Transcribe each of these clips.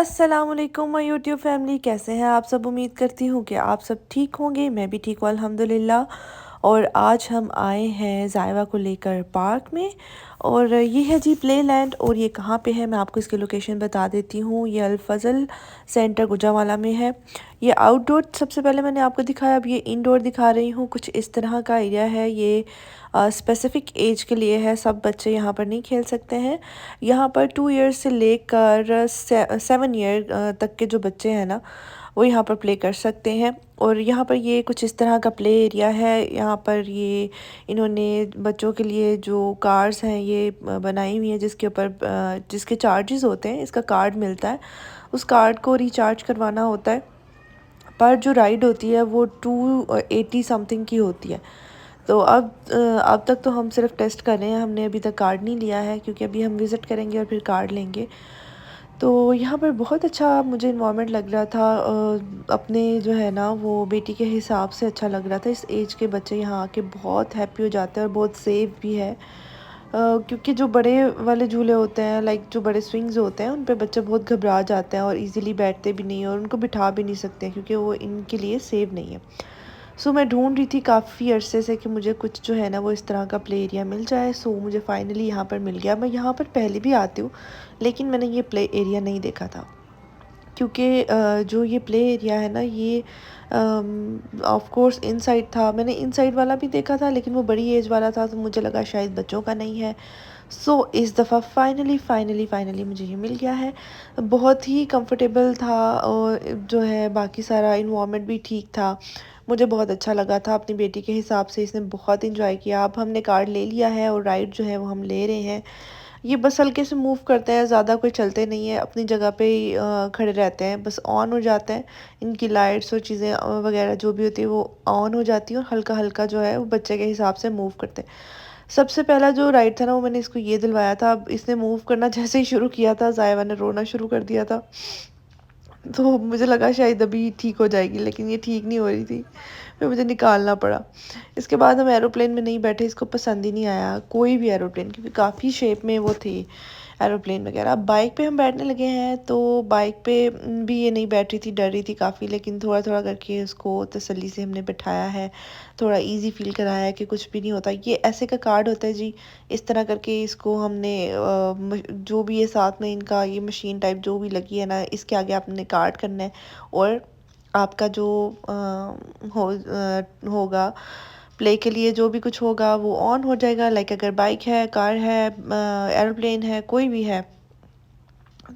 अस्सलामुअलैकुम my YouTube family, कैसे हैं आप सब। उम्मीद करती हूँ कि आप सब ठीक होंगे। मैं भी ठीक हूँ अल्हम्दुलिल्लाह। और आज हम आए हैं जायवा को लेकर पार्क में। और ये है जी प्ले लैंड। और ये कहाँ पे है मैं आपको इसकी लोकेशन बता देती हूँ। ये अल फज़ल सेंटर गुजरांवाला में है। ये आउटडोर सबसे पहले मैंने आपको दिखाया, अब ये इंडोर दिखा रही हूँ। कुछ इस तरह का एरिया है। ये स्पेसिफ़िक एज के लिए है, सब बच्चे यहाँ पर नहीं खेल सकते हैं। यहाँ पर 2 ईयर्स से लेकर 7 ईयर तक के जो बच्चे हैं ना, वो यहाँ पर प्ले कर सकते हैं। और यहाँ पर ये कुछ इस तरह का प्ले एरिया है। यहाँ पर ये इन्होंने बच्चों के लिए जो कार्स हैं ये बनाई हुई हैं, जिसके ऊपर जिसके चार्जेस होते हैं। इसका कार्ड मिलता है, उस कार्ड को रिचार्ज करवाना होता है। पर जो राइड होती है वो 280 समथिंग की होती है। तो अब तक तो हम सिर्फ टेस्ट कर रहे हैं, हमने अभी तक कार्ड नहीं लिया है, क्योंकि अभी हम विज़िट करेंगे और फिर कार्ड लेंगे। तो यहाँ पर बहुत अच्छा मुझे इन्वायरमेंट लग रहा था। अपने जो है ना वो बेटी के हिसाब से अच्छा लग रहा था। इस एज के बच्चे यहाँ आके बहुत हैप्पी हो जाते हैं और बहुत सेफ भी है। क्योंकि जो बड़े वाले झूले होते हैं, लाइक जो बड़े स्विंग्स होते हैं, उन पे बच्चे बहुत घबरा जाते हैं और इजीली बैठते भी नहीं हैं और उनको बिठा भी नहीं सकते हैं, क्योंकि वो इनके लिए सेफ नहीं है। सो मैं ढूंढ रही थी काफ़ी अरसे से कि मुझे कुछ जो है ना वो इस तरह का प्ले एरिया मिल जाए। सो मुझे फाइनली यहाँ पर मिल गया। मैं यहाँ पर पहले भी आती हूँ, लेकिन मैंने ये प्ले एरिया नहीं देखा था, क्योंकि जो ये प्ले एरिया है ना ये ऑफ कोर्स इनसाइड था। मैंने इनसाइड वाला भी देखा था, लेकिन वो बड़ी एज वाला था, तो मुझे लगा शायद बच्चों का नहीं है। सो इस दफ़ा फाइनली मुझे ये मिल गया है। बहुत ही कंफर्टेबल था और जो है बाकी सारा इन्वायरमेंट भी ठीक था। मुझे बहुत अच्छा लगा था। अपनी बेटी के हिसाब से इसने बहुत इंजॉय किया। अब हमने कार्ड ले लिया है और राइड जो है वो हम ले रहे हैं। ये बस हल्के से मूव करते हैं, ज़्यादा कोई चलते नहीं है, अपनी जगह पे ही खड़े रहते हैं, बस ऑन हो जाते हैं। इनकी लाइट्स और चीज़ें वगैरह जो भी होती है वो ऑन हो जाती है और हल्का हल्का जो है वो बच्चे के हिसाब से मूव करते हैं। सबसे पहला जो राइड था ना वो मैंने इसको ये दिलवाया था। अब इसने मूव करना जैसे ही शुरू किया था, जायवा ने रोना शुरू कर दिया था। तो मुझे लगा शायद अभी ठीक हो जाएगी, लेकिन ये ठीक नहीं हो रही थी, फिर मुझे निकालना पड़ा। इसके बाद हम एरोप्लेन में नहीं बैठे, इसको पसंद ही नहीं आया कोई भी एरोप्लेन, क्योंकि काफ़ी शेप में वो थी एरोप्लेन वगैरह। अब बाइक पे हम बैठने लगे हैं, तो बाइक पे भी ये नहीं बैठ रही थी, डर रही थी काफ़ी, लेकिन थोड़ा थोड़ा करके उसको तसल्ली से हमने बिठाया है। थोड़ा इजी फील कराया है कि कुछ भी नहीं होता। ये ऐसे का कार्ड होता है जी, इस तरह करके इसको हमने जो भी ये साथ में इनका ये मशीन टाइप जो भी लगी है ना, इसके आगे आपने कार्ड करना है और आपका जो होगा प्ले के लिए जो भी कुछ होगा वो ऑन हो जाएगा। लाइक अगर बाइक है, कार है, एरोप्लेन है, कोई भी है,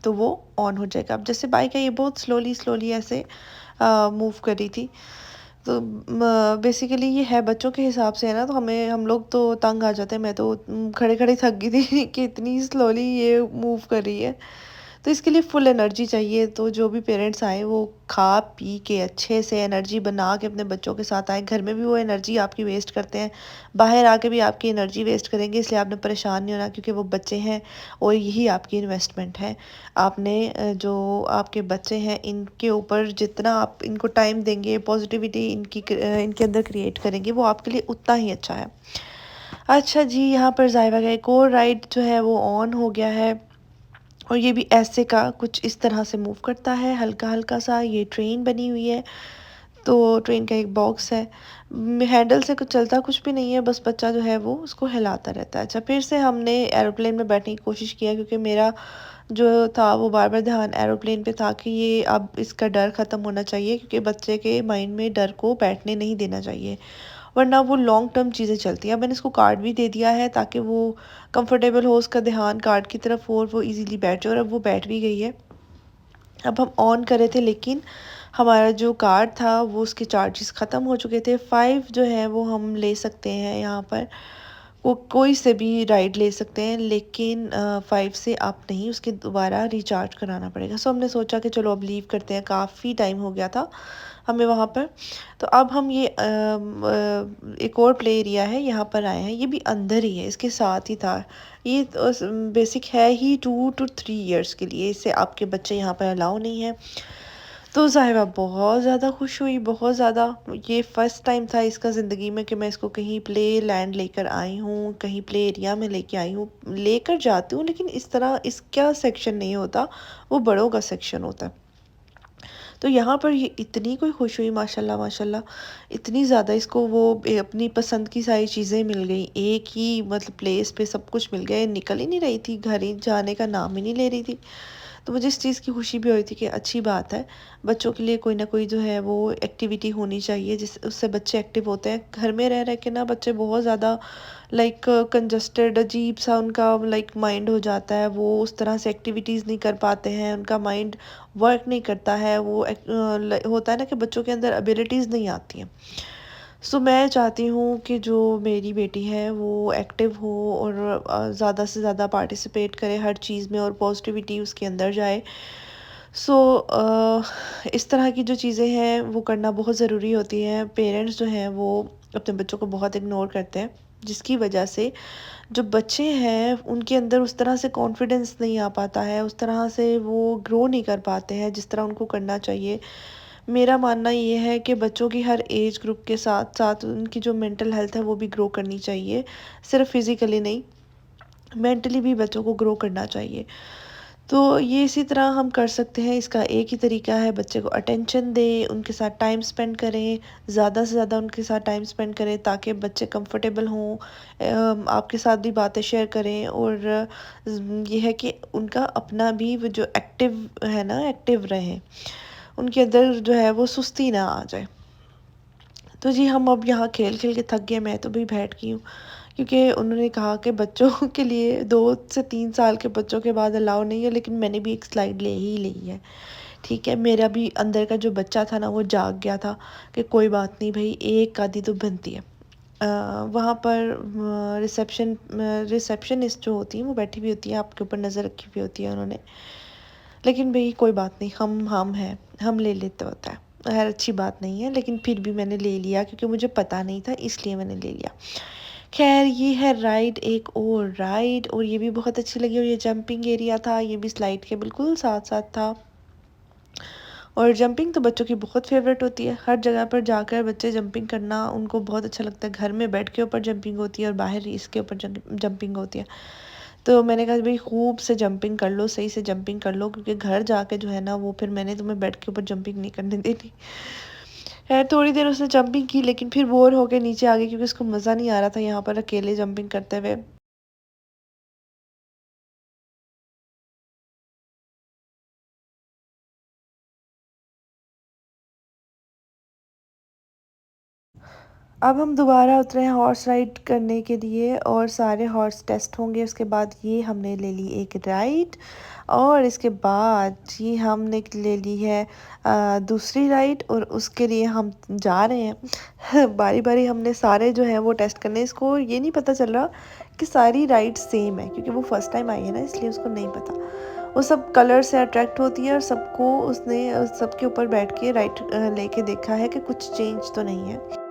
तो वो ऑन हो जाएगा। अब जैसे बाइक है, ये बहुत स्लोली स्लोली ऐसे मूव कर रही थी। तो बेसिकली ये है बच्चों के हिसाब से है ना, तो हम लोग तो तंग आ जाते हैं। मैं तो खड़े खड़े थक गई थी कि इतनी स्लोली ये मूव कर रही है। तो इसके लिए फुल एनर्जी चाहिए। तो जो भी पेरेंट्स आए वो खा पी के अच्छे से एनर्जी बना के अपने बच्चों के साथ आए। घर में भी वो एनर्जी आपकी वेस्ट करते हैं, बाहर आके भी आपकी एनर्जी वेस्ट करेंगे, इसलिए आपने परेशान नहीं होना, क्योंकि वो बच्चे हैं और यही आपकी इन्वेस्टमेंट है। आपने जो आपके बच्चे हैं इनके ऊपर जितना आप इनको टाइम देंगे, पॉजिटिविटी इनके अंदर क्रिएट करेंगे, वो आपके लिए उतना ही अच्छा है। अच्छा जी, यहाँ पर जायवा का एक और राइड जो है वो ऑन हो गया है, और ये भी ऐसे का कुछ इस तरह से मूव करता है हल्का हल्का सा। ये ट्रेन बनी हुई है, तो ट्रेन का एक बॉक्स है, हैंडल से कुछ चलता कुछ भी नहीं है, बस बच्चा जो है वो उसको हिलाता रहता है। अच्छा, फिर से हमने एरोप्लेन में बैठने की कोशिश किया, क्योंकि मेरा जो था वो बार बार ध्यान एरोप्लेन पे था कि ये अब इसका डर ख़त्म होना चाहिए, क्योंकि बच्चे के माइंड में डर को बैठने नहीं देना चाहिए, वरना वो लॉन्ग टर्म चीज़ें चलती हैं। अब मैंने इसको कार्ड भी दे दिया है ताकि वो कंफर्टेबल हो, उसका ध्यान कार्ड की तरफ हो और वो इजीली बैठ जाए, और अब वो बैठ भी गई है। अब हम ऑन कर रहे थे, लेकिन हमारा जो कार्ड था वो उसके चार्जेस ख़त्म हो चुके थे। 5 जो है वो हम ले सकते हैं यहाँ पर, वो कोई से भी राइड ले सकते हैं, लेकिन 5 से आप नहीं, उसके दोबारा रिचार्ज कराना पड़ेगा। सो हमने सोचा कि चलो अब लीव करते हैं, काफ़ी टाइम हो गया था हमें वहाँ पर। तो अब हम ये एक और प्ले एरिया है यहाँ पर आए हैं, ये भी अंदर ही है, इसके साथ ही था। ये बेसिक है ही 2 to 3 ईयर्स के लिए, इससे आपके बच्चे यहाँ पर अलाउ नहीं है। तो ज़ाहिरा बहुत ज़्यादा खुश हुई, बहुत ज़्यादा। ये फ़र्स्ट टाइम था इसका ज़िंदगी में कि मैं इसको कहीं प्ले लैंड लेकर आई हूँ, कहीं प्ले एरिया में लेके आई हूँ। लेकर जाती हूँ लेकिन इस तरह इसका सेक्शन नहीं होता, वो बड़ों का सेक्शन होता है। तो यहाँ पर ये इतनी कोई खुश हुई माशाल्लाह माशाल्लाह, इतनी ज़्यादा इसको वो अपनी पसंद की सारी चीज़ें मिल गई। एक ही मतलब प्लेस पे सब कुछ मिल गया, ये निकल ही नहीं रही थी, घर ही जाने का नाम ही नहीं ले रही थी। तो मुझे इस चीज़ की खुशी भी हुई थी कि अच्छी बात है, बच्चों के लिए कोई ना कोई जो है वो एक्टिविटी होनी चाहिए जिस उससे बच्चे एक्टिव होते हैं। घर में रह के ना बच्चे बहुत ज़्यादा लाइक कंजस्टेड अजीब सा उनका लाइक माइंड हो जाता है, वो उस तरह से एक्टिविटीज़ नहीं कर पाते हैं, उनका माइंड वर्क नहीं करता है, वो होता है ना कि बच्चों के अंदर एबिलिटीज़ नहीं आती हैं। सो मैं चाहती हूँ कि जो मेरी बेटी है वो एक्टिव हो और ज़्यादा से ज़्यादा पार्टिसिपेट करे हर चीज़ में और पॉजिटिविटी उसके अंदर जाए। सो इस तरह की जो चीज़ें हैं वो करना बहुत ज़रूरी होती हैं। पेरेंट्स जो हैं वो अपने बच्चों को बहुत इग्नोर करते हैं, जिसकी वजह से जो बच्चे हैं उनके अंदर उस तरह से कॉन्फिडेंस नहीं आ पाता है, उस तरह से वो ग्रो नहीं कर पाते हैं जिस तरह उनको करना चाहिए। मेरा मानना ये है कि बच्चों की हर एज ग्रुप के साथ साथ उनकी जो मेंटल हेल्थ है वो भी ग्रो करनी चाहिए, सिर्फ फिज़िकली नहीं, मेंटली भी बच्चों को ग्रो करना चाहिए। तो ये इसी तरह हम कर सकते हैं, इसका एक ही तरीका है, बच्चे को अटेंशन दें, उनके साथ टाइम स्पेंड करें, ज़्यादा से ज़्यादा उनके साथ टाइम स्पेंड करें ताकि बच्चे कंफर्टेबल हों, आपके साथ भी बातें शेयर करें। और ये है कि उनका अपना भी वो जो एक्टिव है ना, एक्टिव रहें, उनके अंदर जो है वो सुस्ती ना आ जाए। तो जी हम अब यहाँ खेल खेल के थक गए, मैं तो भी बैठ गई हूँ, क्योंकि उन्होंने कहा कि बच्चों के लिए 2 से 3 साल के बच्चों के बाद अलाउ नहीं है, लेकिन मैंने भी एक स्लाइड ले ही ली है। ठीक है, मेरा भी अंदर का जो बच्चा था ना वो जाग गया था कि कोई बात नहीं भाई, एक आधी तो बनती है। वहाँ पर रिसेप्शनिस्ट जो होती हैं वो बैठी हुई होती है, आपके ऊपर नज़र रखी हुई होती है उन्होंने। लेकिन भई कोई बात नहीं, हम हैं, हम ले लेते होता है। खैर अच्छी बात नहीं है, लेकिन फिर भी मैंने ले लिया क्योंकि मुझे पता नहीं था, इसलिए मैंने ले लिया। खैर ये है राइड, एक और राइड, और ये भी बहुत अच्छी लगी, और ये जंपिंग एरिया था, ये भी स्लाइड के बिल्कुल साथ-साथ था। और जंपिंग तो बच्चों की बहुत फ़ेवरेट होती है, हर जगह पर जाकर बच्चे जंपिंग करना उनको बहुत अच्छा लगता है। घर में बेड के ऊपर जंपिंग होती है और बाहर इसके ऊपर जंपिंग होती है। तो मैंने कहा भाई खूब से जंपिंग कर लो, सही से जंपिंग कर लो, क्योंकि घर जाके जो है ना वो फिर मैंने तुम्हें बेड के ऊपर जंपिंग नहीं करने देनी। खैर थोड़ी देर उसने जंपिंग की, लेकिन फिर बोर होके नीचे आ गई क्योंकि उसको मज़ा नहीं आ रहा था यहाँ पर अकेले जंपिंग करते हुए। अब हम दोबारा उतरे हैं हॉर्स राइड करने के लिए, और सारे हॉर्स टेस्ट होंगे। उसके बाद ये हमने ले ली एक राइड, और इसके बाद ये हमने ले ली है दूसरी राइड, और उसके लिए हम जा रहे हैं बारी बारी हमने सारे जो हैं वो टेस्ट करने। इसको ये नहीं पता चल रहा कि सारी राइड सेम है, क्योंकि वो फर्स्ट टाइम आई है ना, इसलिए उसको नहीं पता। वो सब कलर से अट्रैक्ट होती है, और सबको उसने सबके ऊपर बैठ के राइड लेके देखा है कि कुछ चेंज तो नहीं है।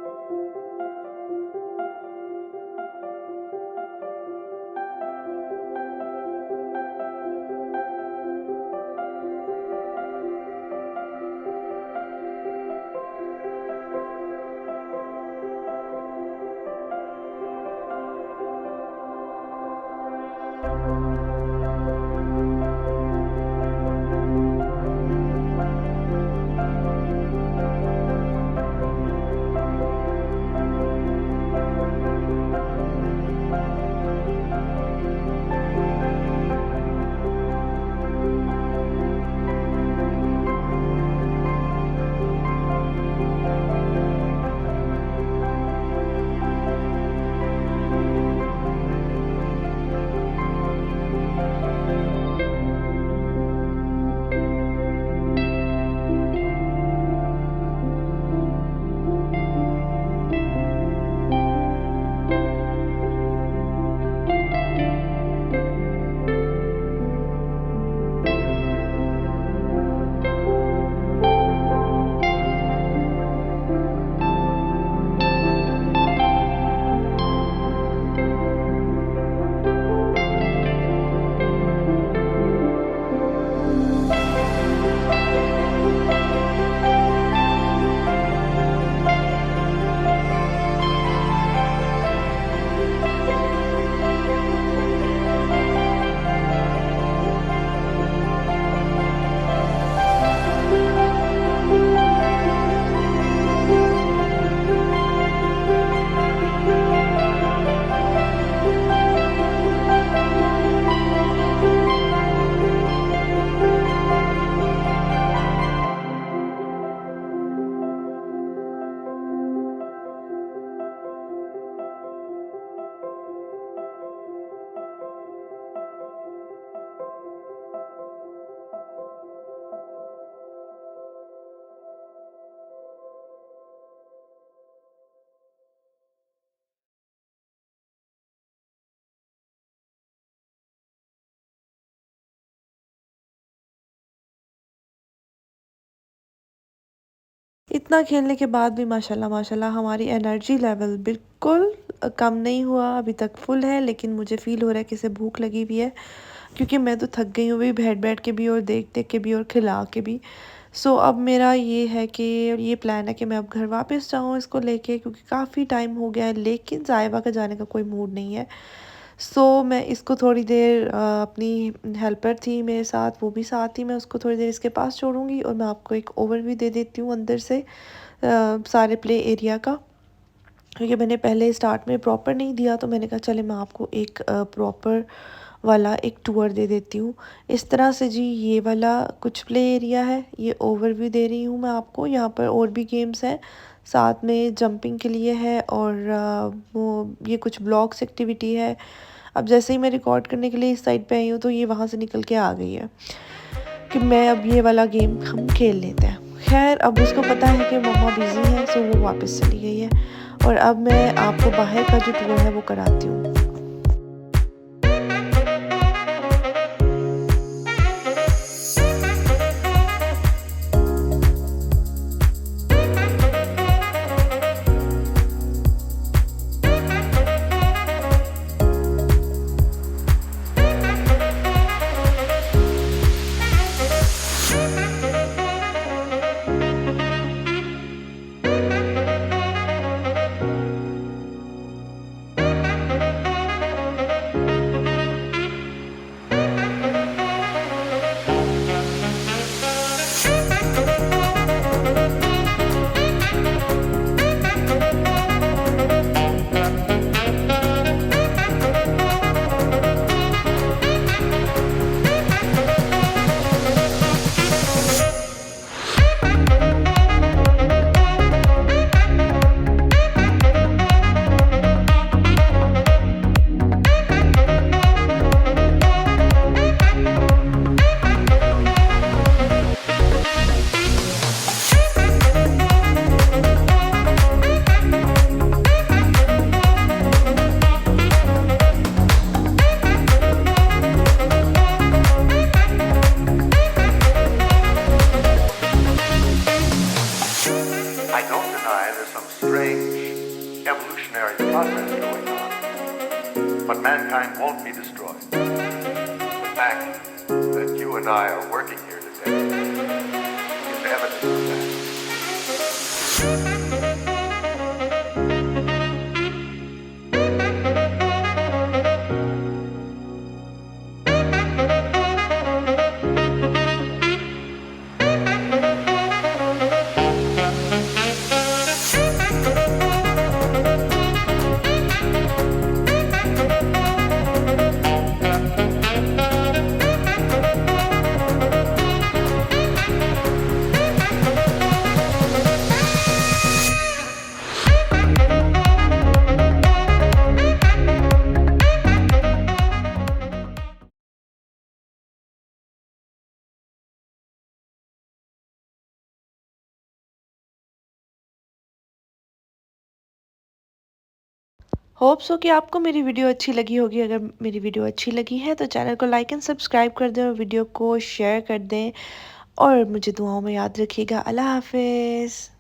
इतना खेलने के बाद भी माशाल्लाह माशाल्लाह हमारी एनर्जी लेवल बिल्कुल कम नहीं हुआ, अभी तक फुल है। लेकिन मुझे फ़ील हो रहा है कि इसे भूख लगी हुई है, क्योंकि मैं तो थक गई हूँ भी, बैठ बैठ के भी और देख देख के भी और खिला के भी। सो अब मेरा ये है कि ये प्लान है कि मैं अब घर वापस जाऊँ इसको लेके, क्योंकि काफ़ी टाइम हो गया है। लेकिन ज़ायबा का जाने का कोई मूड नहीं है। सो मैं इसको थोड़ी देर अपनी हेल्पर थी मेरे साथ, वो भी साथ थी, मैं उसको थोड़ी देर इसके पास छोड़ूंगी। और मैं आपको एक ओवरव्यू दे देती हूँ अंदर से सारे प्ले एरिया का, क्योंकि मैंने पहले स्टार्ट में प्रॉपर नहीं दिया। तो मैंने कहा चले मैं आपको एक प्रॉपर वाला एक टूर दे देती हूँ। इस तरह से जी ये वाला कुछ प्ले एरिया है, ये ओवरव्यू दे रही हूँ मैं आपको। यहाँ पर और भी गेम्स हैं, साथ में जंपिंग के लिए है, और वो ये कुछ ब्लॉक्स एक्टिविटी है। अब जैसे ही मैं रिकॉर्ड करने के लिए इस साइड पे आई हूँ, तो ये वहाँ से निकल के आ गई है कि मैं अब ये वाला गेम हम खेल लेते हैं। खैर अब उसको पता है कि मम्मा बिज़ी है, सो वो वापस चली गई है। और अब मैं आपको बाहर का जो टूर है वो कराती हूँ। I don't deny there's some strange evolutionary process going on, but mankind won't be destroyed. The fact that you and I are working here today is evidence of that. Hope so कि आपको मेरी video अच्छी लगी होगी। अगर मेरी video अच्छी लगी है तो चैनल को लाइक एंड सब्सक्राइब कर दें, और वीडियो को शेयर कर दें, और मुझे दुआओं में याद रखिएगा। अल्लाह हाफिज़।